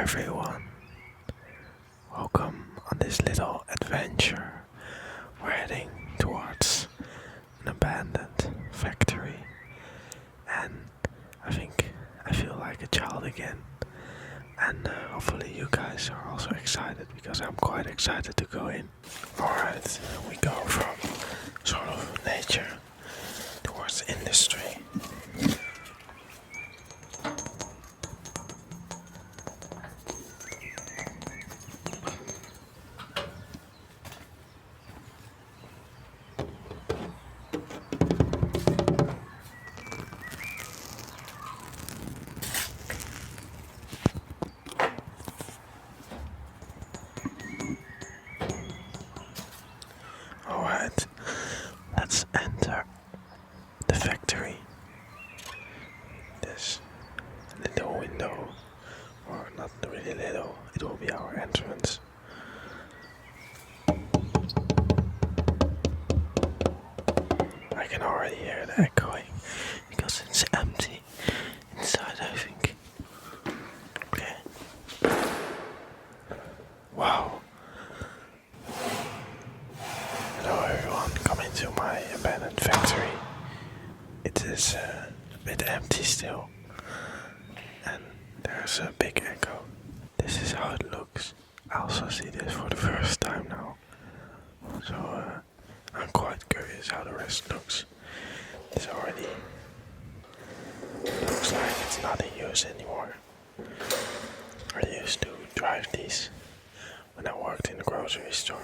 everyone. Welcome on this little adventure. We're heading towards an abandoned factory, and I feel like a child again. And hopefully you guys are also excited, because I'm quite excited to go in. Alright, we go from sort of nature towards industry. Alright, let's enter the factory. This little window, or not really little, it will be our entrance. I can already hear the echoing because it's empty inside, I think. Okay. Wow. Hello everyone, come into my abandoned factory. It is a bit empty still, and there's a big echo. This is how it looks. I also see this for the first time now, so I'm quite curious how the rest looks. This already looks like it's not in use anymore. I used to drive these when I worked in the grocery store.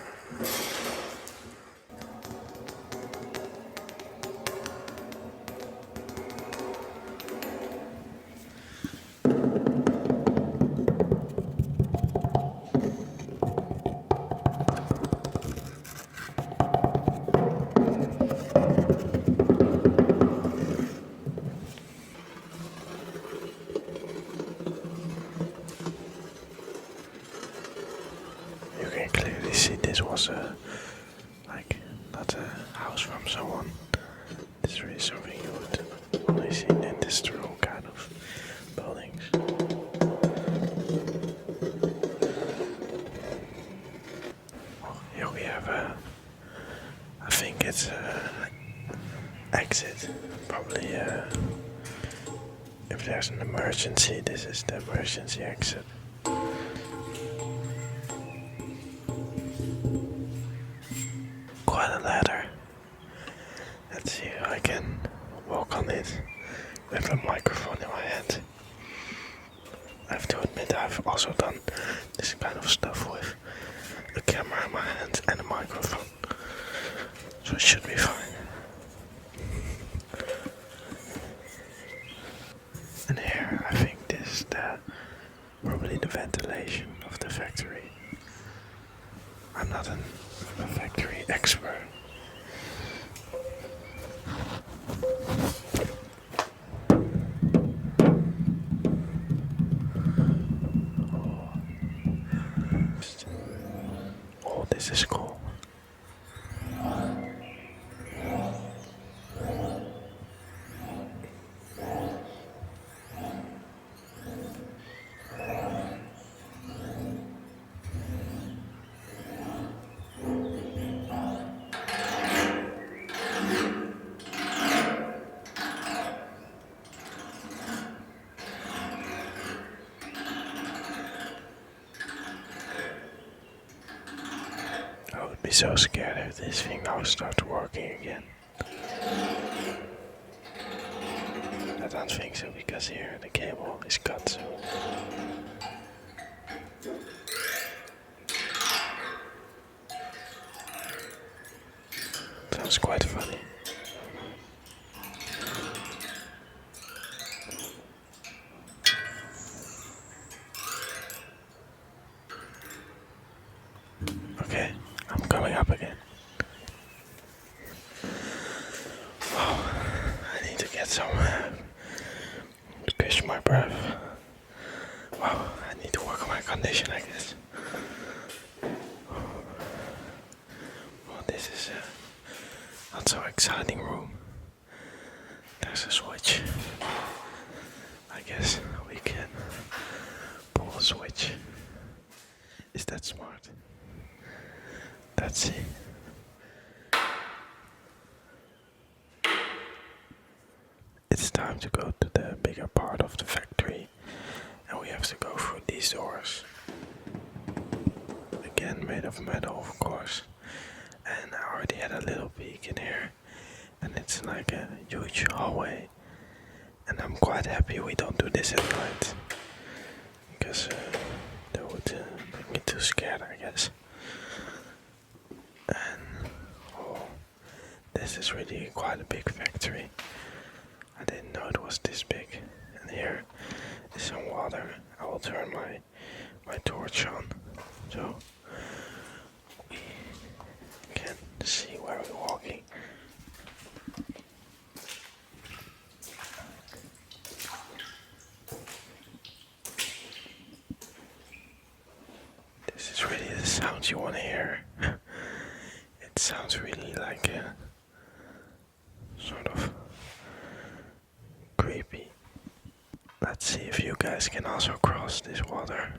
You can clearly see this was not a house from someone. This is really something you would only see in industrial kind of buildings. Well, here we have I think it's exit. Probably if there's an emergency, this is the emergency exit. Quite a ladder. Let's see if I can walk on it with a microphone in my hand. I have to admit, I've also done this kind of stuff with a camera in my hand and a microphone, so it should be fine. And here, I think this is probably the ventilation of the factory. I'm not a factory expert. Oh, this is cool. I would be so scared if this thing now starts working again. I don't think so, because here the cable is cut, so. Sounds quite funny. Okay, I'm coming up again. Oh, I need to get some to catch my breath. Wow, I need to work on my condition, I guess. Well, this is a not so exciting room. There's a switch. I guess we can pull switch. Is that smart? Let's see. It's time to go to the bigger part of the factory, and we have to go through these doors. Again, made of metal, of course. And I already had a little peek in here, and it's like a huge hallway. And I'm quite happy we don't do this at night, because that would make me too scared, I guess. And oh, this is really quite a big factory. I didn't know it was this big. And here is some water. I will turn my torch on, so we can see where we're walking. This is really the sounds you want to hear. It sounds really like a sort of creepy. Let's see if you guys can also cross this water.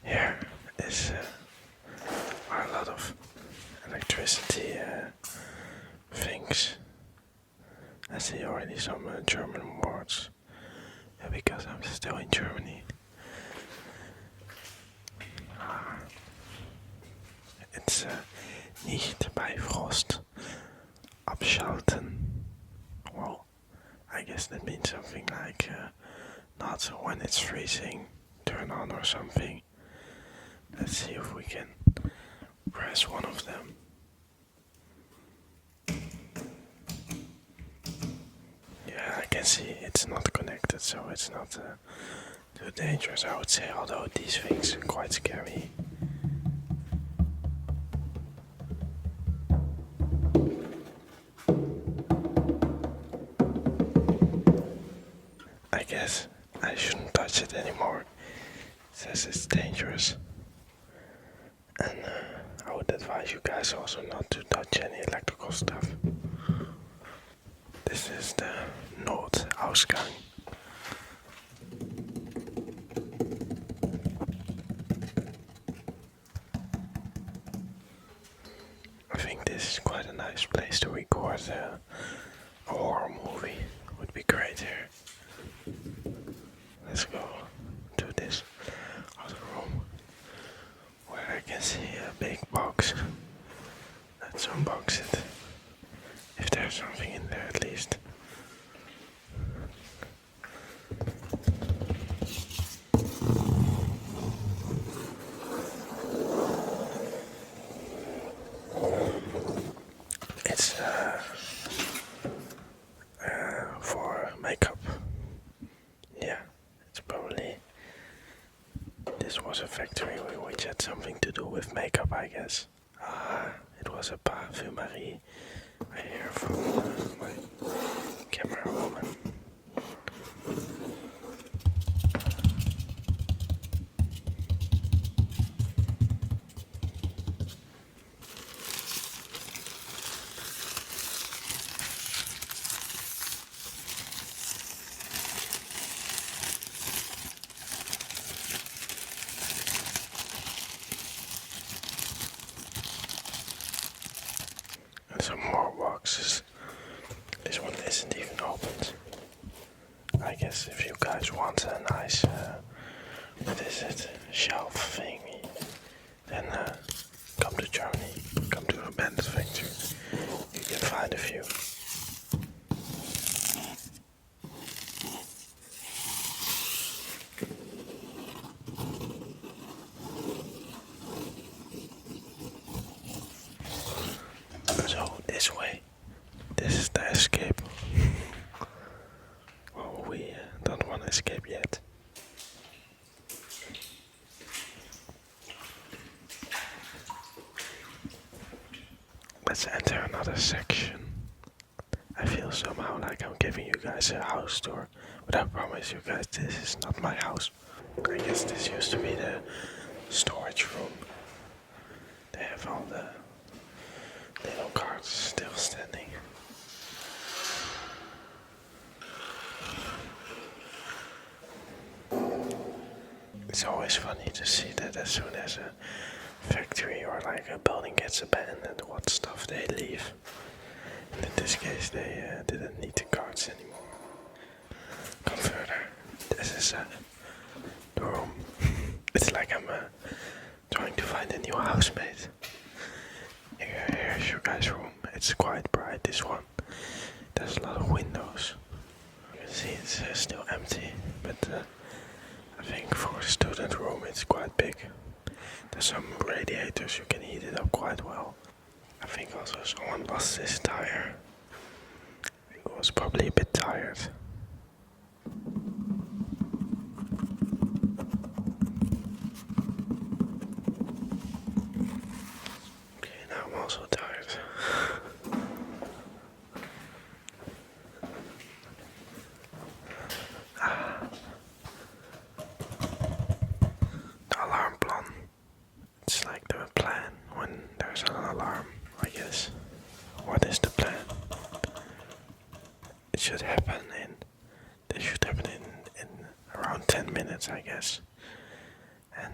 Here are a lot of electricity things. I see already some German words, because I'm still in Germany. It's nicht bei Frost abschalten. Well, I guess that means something like not when it's freezing, turn on or something. Let's see if we can press one of them. Yeah, I can see it's not connected, so it's not too dangerous, I would say, although these things are quite scary. I guess I shouldn't touch it anymore. It says it's dangerous. And I would advise you guys also not to touch any electrical stuff. This is the Notausgang. I think this is quite a nice place to record a horror movie. Would be great here. Let's go to this other room where I can see a big box. Let's unbox it. If there's something in there at least. It's for makeup. Yeah, it's probably this was a factory which had something to do with makeup, I guess. It was a parfumerie. I hear from my camera woman. And some more boxes. This one isn't even opened. I guess if you guys want a nice, what is it, shelf thingy, then come to Germany, come to a bandit factory. You can find a few. So this way, this is the escape. Well, we don't want to escape yet. Let's enter another section. I feel somehow like I'm giving you guys a house tour, but I promise you guys this is not my house. I guess this used to be the storage room. they have all the little cars still standing. It's always funny to see that as soon as a factory or like a building gets abandoned, what stuff they leave. And in this case, they didn't need the carts anymore. Come further. This is the room. It's like I'm trying to find a new housemate. Here's your guys' room. It's quite bright, this one. There's a lot of windows. You can see it's still empty, but I think for a student room it's quite big. There's some radiators, you can heat it up quite well. I think also someone lost his tire. He was probably a bit tired. Okay, now I'm also tired. The alarm plan. It's like the plan when there's an alarm, I guess. What is the plan? This should happen in around 10 minutes, I guess. And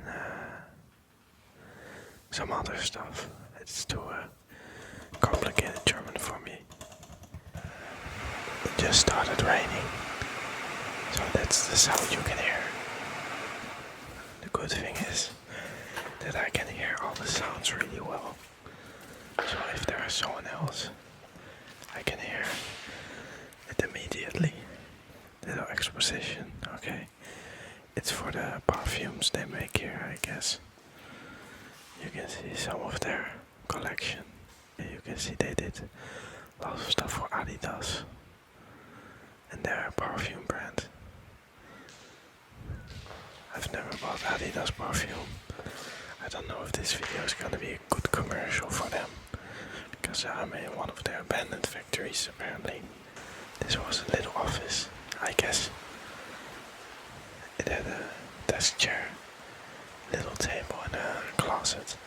some other stuff. It's too complicated German for me. It just started raining, so that's the sound you can hear. The good thing is that I can hear all the sounds really well. So if there is someone else, I can hear it immediately. Little exposition, okay? It's for the perfumes they make here, I guess. You can see some of their collection. You can see they did lots of stuff for Adidas and their perfume brand. I've never bought Adidas perfume. I don't know if this video is gonna be a good commercial for them, because I'm in one of their abandoned factories apparently. This was a little office, I guess. It had a desk chair, little table and a closet.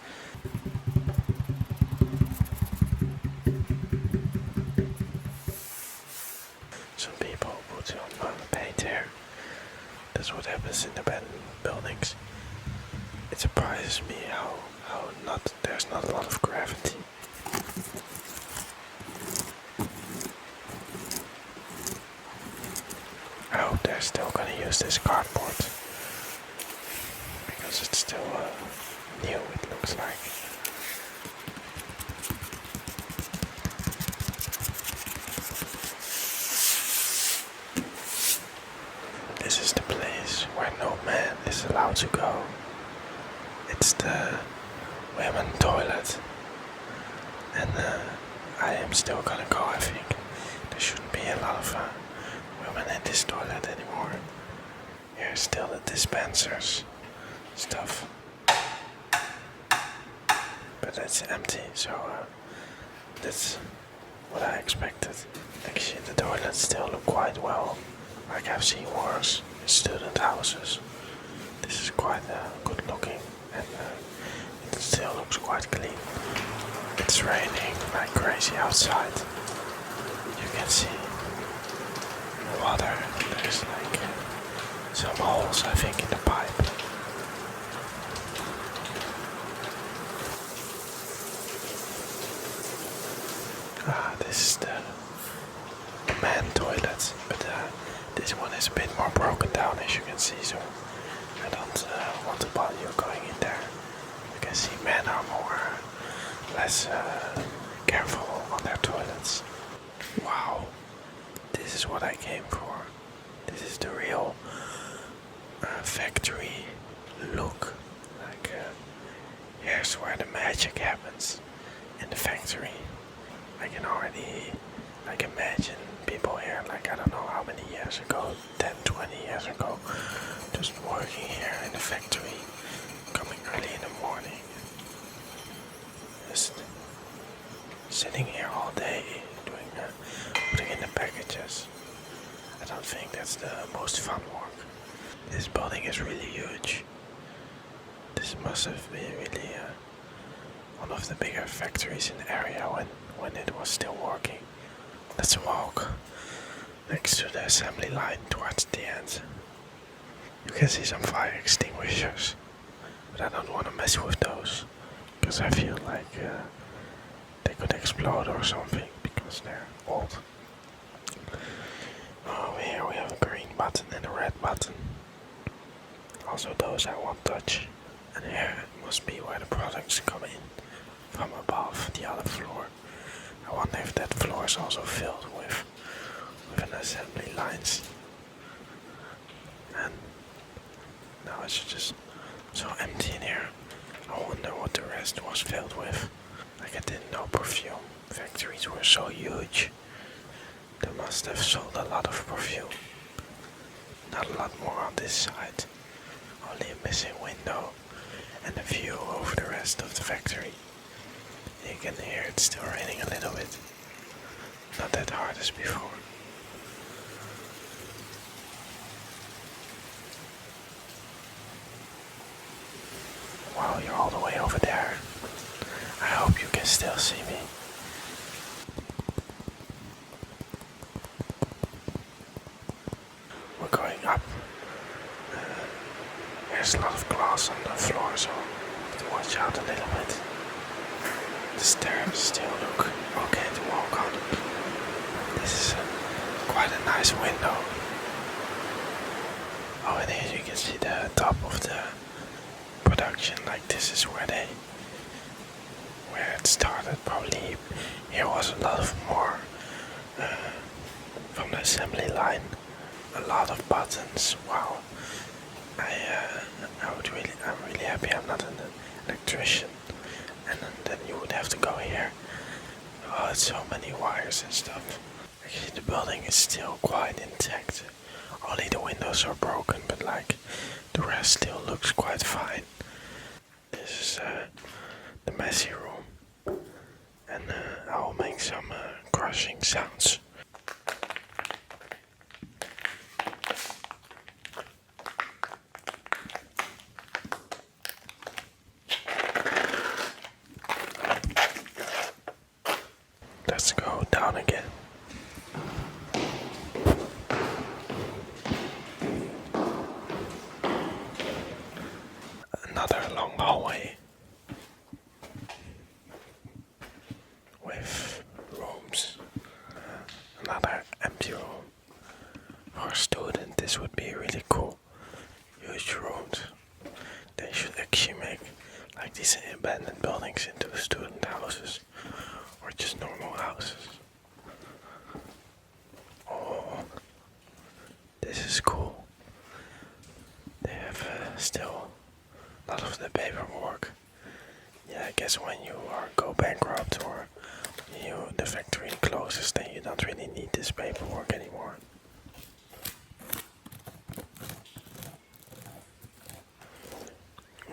Some people put on paint here. That's what happens in abandoned buildings. It surprises me how there's not a lot of gravity. I hope they're still gonna use this cardboard, because it's still new, it looks like. This is the place where no man is allowed to go. It's the women toilet, and I am still gonna go, I think. There shouldn't be a lot of women in this toilet anymore. Here's still the dispensers stuff, but it's empty, so that's what I expected. Actually, the toilets still look quite well, like I've seen worse in student houses. This is quite good looking, and it still looks quite clean. It's raining like crazy outside. You can see the water. There's like some holes, I think, in the pipe. This is the man toilet, but this one is a bit more broken down, as you can see, so I don't want to bother you going in there. You can see men are less careful on their toilets. Wow, this is what I came for. This is the real factory look. Like here's where the magic happens, in the factory. I can already imagine people here, like I don't know how many years ago, 10, 20 years ago, just working here in the factory, coming early in the morning, just sitting here all day, putting in the packages. I don't think that's the most fun work. This building is really huge. This must have been really one of the bigger factories in the area when it was still working. Let's walk next to the assembly line towards the end. You can see some fire extinguishers, but I don't want to mess with those because I feel like they could explode or something because they're old. Over here we have a green button and a red button. Also those I won't touch. And here it must be where the products come in from above the other floor. I wonder if that floor is also filled with an assembly lines. And now it's just so empty in here. I wonder what the rest was filled with. Like I didn't know perfume factories were so huge. They must have sold a lot of perfume. Not a lot more on this side. Only a missing window and a view over the rest of the factory. You can hear it still raining a little bit. Not that hard as before. Wow, you're all the way over there. I hope you can still see me. We're going up. There's a lot of glass on the floor, so you have to watch out a little bit. The stairs still look okay to walk on. This is quite a nice window. Oh, and here you can see the top of the production. Like this is where it started. Probably here was a lot of more from the assembly line. A lot of buttons. Wow. I'm really happy I'm not an electrician. And then you would have to go here. Oh, it's so many wires and stuff. Actually, the building is still quite intact. Only the windows are broken, but like the rest still looks quite fine. This is the messy room, and I will make some crushing sounds. Let's go down again. Another long hallway with rooms. Another empty room. For a student, this would be really cool. Huge rooms. They should actually make like these abandoned buildings into student houses or just normal houses. Oh, this is cool. They have still a lot of the paperwork. Yeah, I guess when you go bankrupt or the factory closes, then you don't really need this paperwork anymore.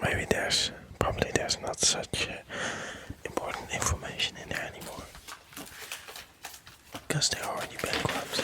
Maybe there's not such important information in there anymore because they're already bankrupt.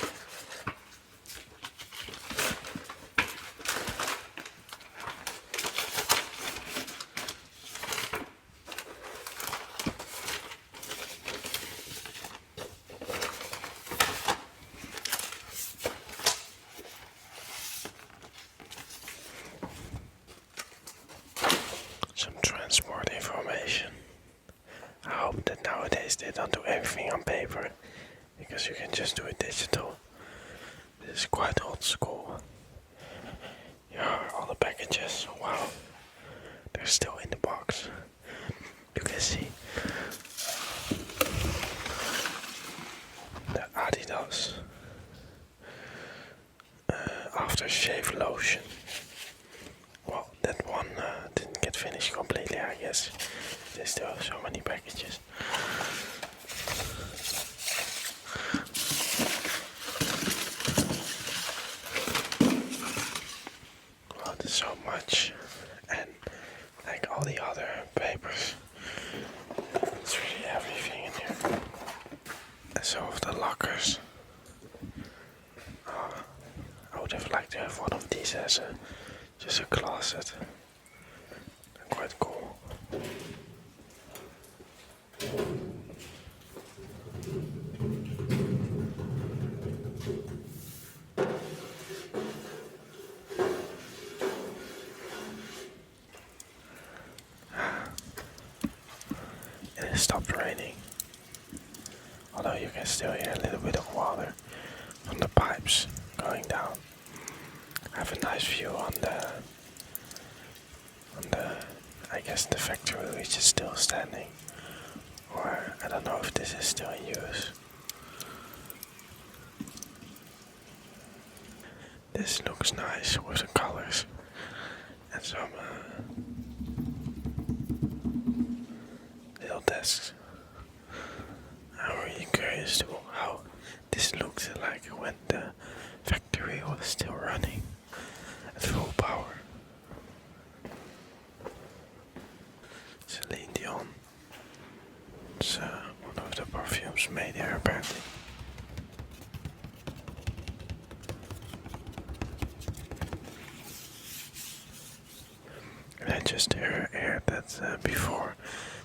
Some transport information. I hope that nowadays they don't do everything on paper, because you can just do it digital. This is quite old school. Here are all the packages. Wow, they're still in the box. You can see the Adidas aftershave lotion. Well, that one didn't get finished completely, I guess. They still have so many packages. Well, there's so much, and like all the other papers, it's really everything in here. And so of the lockers. I would have liked to have one of these as just a closet. They're quite cool. stopped raining. Although you can still hear a little bit of water from the pipes going down. I have a nice view on the I guess the factory which is still standing. Or I don't know if this is still in use. This looks nice with the colors and some little desks. I'm really curious to how this looked like when the factory was still running at full power. Celine Dion. It's one of the perfumes made here apparently. And I just heard that before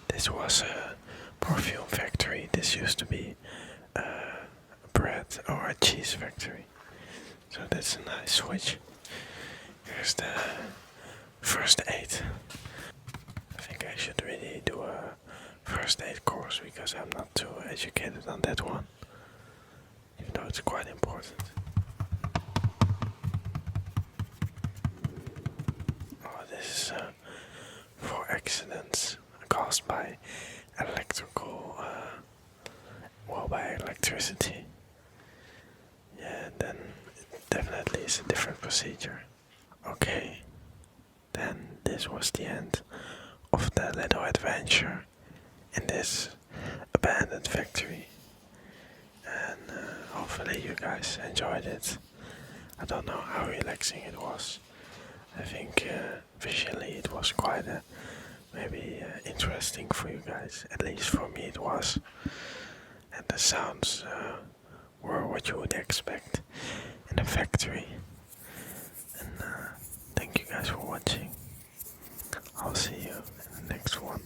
this was a perfume factory. This used to be a bread or a cheese factory. So that's a nice switch. Here's the first aid. I think I should really do a first aid course because I'm not too educated on that one. Even though it's quite important. Oh, this is for accidents caused by by electricity. Yeah, then it definitely is a different procedure. Okay, then this was the end of the little adventure in this abandoned factory. And hopefully you guys enjoyed it. I don't know how relaxing it was. I think visually it was quite maybe interesting for you guys. At least for me it was. And the sounds were what you would expect in a factory. And thank you guys for watching. I'll see you in the next one.